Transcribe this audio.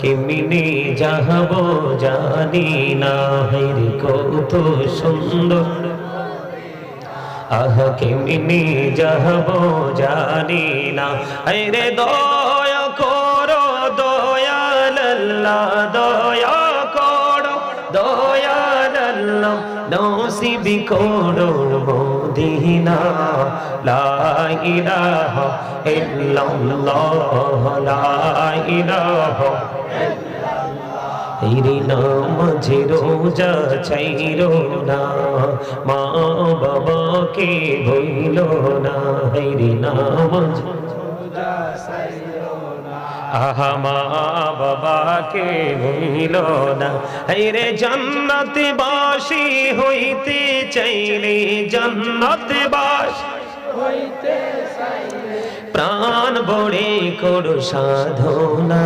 কেমনে যাব জানি না, হায়রে কত সুন্দর আহা কেমনে যাব জানি না, হায়রে দয়া করো দয়াল আল্লাহ, দয়া করো দয়াল আল্লাহ, নসিব করো মদিনা। লা ইলাহা ইল্লাল্লাহ, লা ইলাহা তেরি নামাজে রোজা ছাইরো না, মা বাবাকে ভুলো না, তেরি নামাজ রোজা ছাইরো না, আহা মা বাবাকে ভুলো না। হায়রে জান্নাতে বাসী হইতে চাইলে, জান্নাতে বাসী হইতে চাইলে প্রাণ ভরে করো সাধনা।